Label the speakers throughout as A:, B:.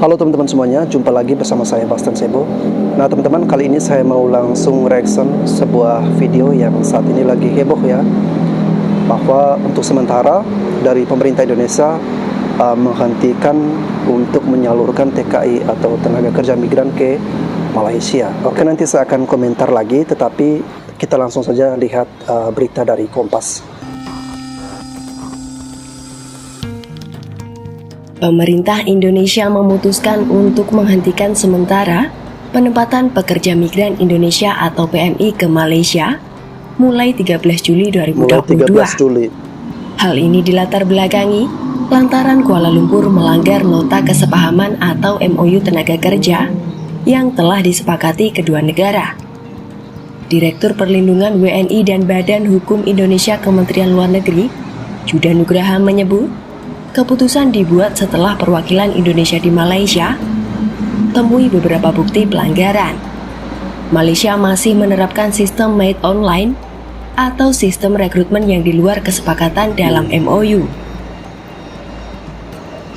A: Halo teman-teman semuanya, jumpa lagi bersama saya Bastan Sebo. Nah teman-teman, kali ini saya mau langsung reaction sebuah video yang saat ini lagi heboh ya, bahwa untuk sementara dari pemerintah Indonesia menghentikan untuk menyalurkan TKI atau tenaga kerja migran ke Malaysia. Oke, nanti saya akan komentar lagi, tetapi kita langsung saja lihat berita dari Kompas.
B: Pemerintah Indonesia memutuskan untuk menghentikan sementara penempatan pekerja migran Indonesia atau PMI ke Malaysia mulai 13 Juli 2022. Hal ini dilatar belakangi lantaran Kuala Lumpur melanggar nota kesepahaman atau MOU tenaga kerja yang telah disepakati kedua negara. Direktur Perlindungan WNI dan Badan Hukum Indonesia Kementerian Luar Negeri, Judah Nugraha menyebut, keputusan dibuat setelah perwakilan Indonesia di Malaysia temui beberapa bukti pelanggaran. Malaysia masih menerapkan sistem made online atau sistem rekrutmen yang di luar kesepakatan dalam MOU.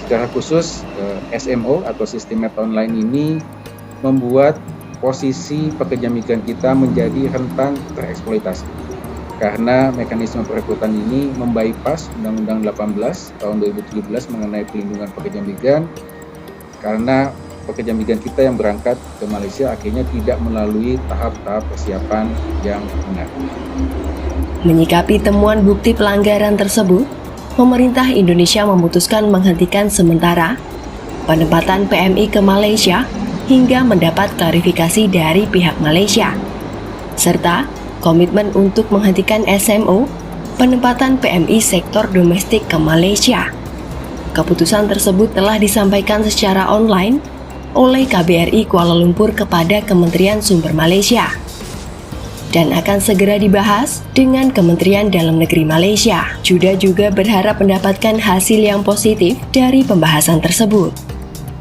C: Secara khusus, SMO atau sistem made online ini membuat posisi pekerja migran kita menjadi rentan tereksploitasi. Karena mekanisme perekrutan ini membypass Undang-Undang 18 tahun 2017 mengenai pelindungan pekerja migran, karena pekerja migran kita yang berangkat ke Malaysia akhirnya tidak melalui tahap-tahap persiapan yang benar.
B: Menyikapi temuan bukti pelanggaran tersebut, pemerintah Indonesia memutuskan menghentikan sementara penempatan PMI ke Malaysia hingga mendapat klarifikasi dari pihak Malaysia, serta komitmen untuk menghentikan SMO penempatan PMI sektor domestik ke Malaysia. Keputusan tersebut telah disampaikan secara online oleh KBRI Kuala Lumpur kepada Kementerian Sumber Malaysia dan akan segera dibahas dengan Kementerian Dalam Negeri Malaysia. Judah juga berharap mendapatkan hasil yang positif dari pembahasan tersebut.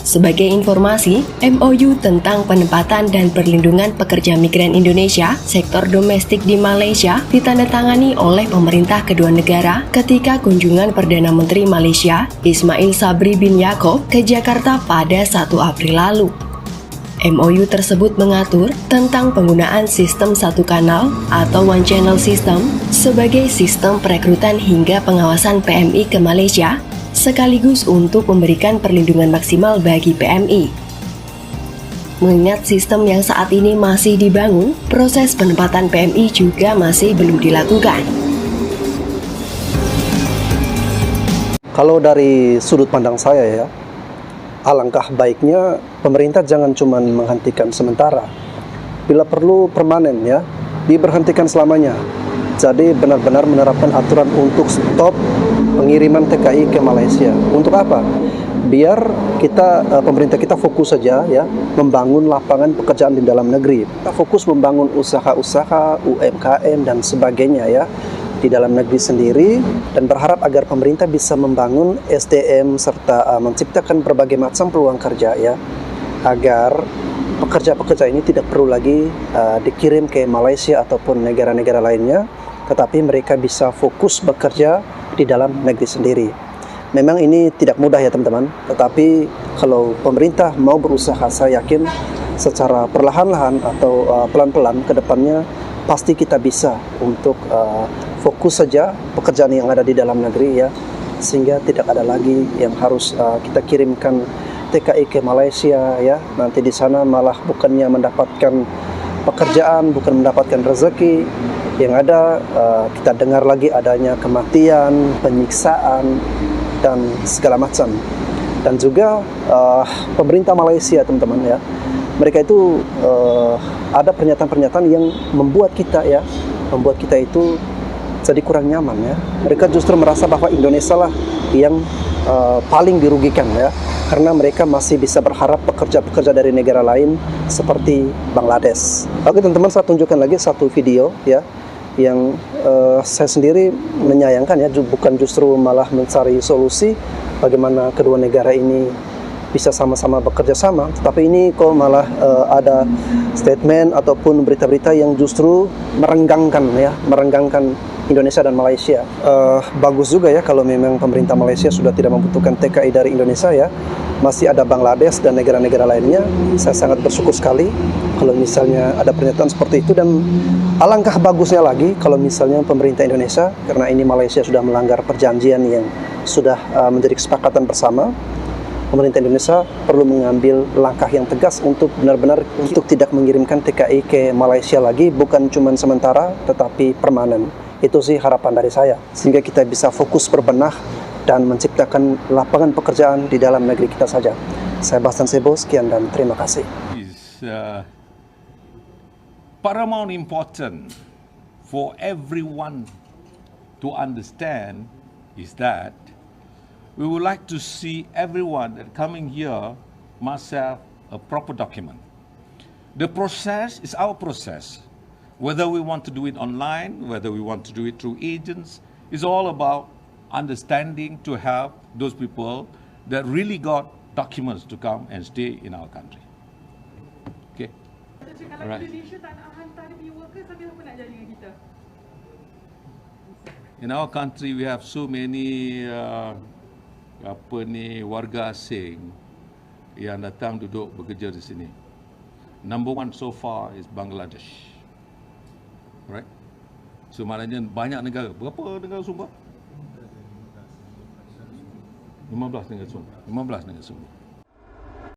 B: Sebagai informasi, MOU tentang penempatan dan perlindungan pekerja migran Indonesia sektor domestik di Malaysia ditandatangani oleh pemerintah kedua negara ketika kunjungan Perdana Menteri Malaysia Ismail Sabri bin Yaakob ke Jakarta pada 1 April lalu. MOU tersebut mengatur tentang penggunaan sistem satu kanal atau one channel system sebagai sistem perekrutan hingga pengawasan PMI ke Malaysia, sekaligus untuk memberikan perlindungan maksimal bagi PMI. Mengingat sistem yang saat ini masih dibangun, proses penempatan PMI juga masih belum dilakukan.
A: Kalau dari sudut pandang saya ya, alangkah baiknya pemerintah jangan cuma menghentikan sementara, bila perlu permanen ya, diberhentikan selamanya. Jadi benar-benar menerapkan aturan untuk stop pengiriman TKI ke Malaysia. Untuk apa? Biar kita pemerintah kita fokus saja ya membangun lapangan pekerjaan di dalam negeri. Kita fokus membangun usaha-usaha UMKM dan sebagainya ya di dalam negeri sendiri, dan berharap agar pemerintah bisa membangun SDM serta menciptakan berbagai macam peluang kerja ya, agar pekerja-pekerja ini tidak perlu lagi dikirim ke Malaysia ataupun negara-negara lainnya, tetapi mereka bisa fokus bekerja di dalam negeri sendiri. Memang ini tidak mudah ya teman-teman, tetapi kalau pemerintah mau berusaha, saya yakin secara perlahan-lahan atau pelan-pelan ke depannya pasti kita bisa untuk fokus saja pekerjaan yang ada di dalam negeri ya, sehingga tidak ada lagi yang harus kita kirimkan TKI ke Malaysia ya. Nanti di sana malah bukannya mendapatkan pekerjaan, bukan mendapatkan rezeki, yang ada kita dengar lagi adanya kematian, penyiksaan, dan segala macam. Dan juga pemerintah Malaysia teman-teman ya, mereka itu ada pernyataan-pernyataan yang membuat kita itu jadi kurang nyaman ya. Mereka justru merasa bahwa Indonesia lah yang paling dirugikan ya, karena mereka masih bisa berharap pekerja-pekerja dari negara lain seperti Bangladesh. Oke teman-teman, saya tunjukkan lagi satu video ya, yang saya sendiri menyayangkan ya, bukan justru malah mencari solusi bagaimana kedua negara ini bisa sama-sama bekerja sama, tapi ini kok malah ada statement ataupun berita-berita yang justru merenggangkan Indonesia dan Malaysia. Bagus juga ya kalau memang pemerintah Malaysia sudah tidak membutuhkan TKI dari Indonesia ya, masih ada Bangladesh dan negara-negara lainnya. Saya sangat bersyukur sekali kalau misalnya ada pernyataan seperti itu, dan alangkah bagusnya lagi kalau misalnya pemerintah Indonesia, karena ini Malaysia sudah melanggar perjanjian yang sudah menjadi kesepakatan bersama, pemerintah Indonesia perlu mengambil langkah yang tegas untuk benar-benar untuk tidak mengirimkan TKI ke Malaysia lagi, bukan cuma sementara tetapi permanen. Itu sih harapan dari saya, sehingga kita bisa fokus berbenah dan menciptakan lapangan pekerjaan di dalam negeri kita saja. Saya Bastan Sebo, sekian dan terima kasih.
D: Is paramount important for everyone to understand is that we would like to see everyone that coming here must have a proper document. The process is our process. Whether we want to do it online, whether we want to do it through agents, it's all about understanding to help those people that really got documents to come and stay in our country. Okay?
E: Kalau
D: Alright.
E: Indonesia tak nak hantar dia punya workers, tapi apa nak jadi dengan kita?
D: In our country, we have so many warga asing yang datang duduk bekerja di sini. Number one so far is Bangladesh. Right? So maknanya banyak negara. Berapa negara sumbang? 15 negara sumbang.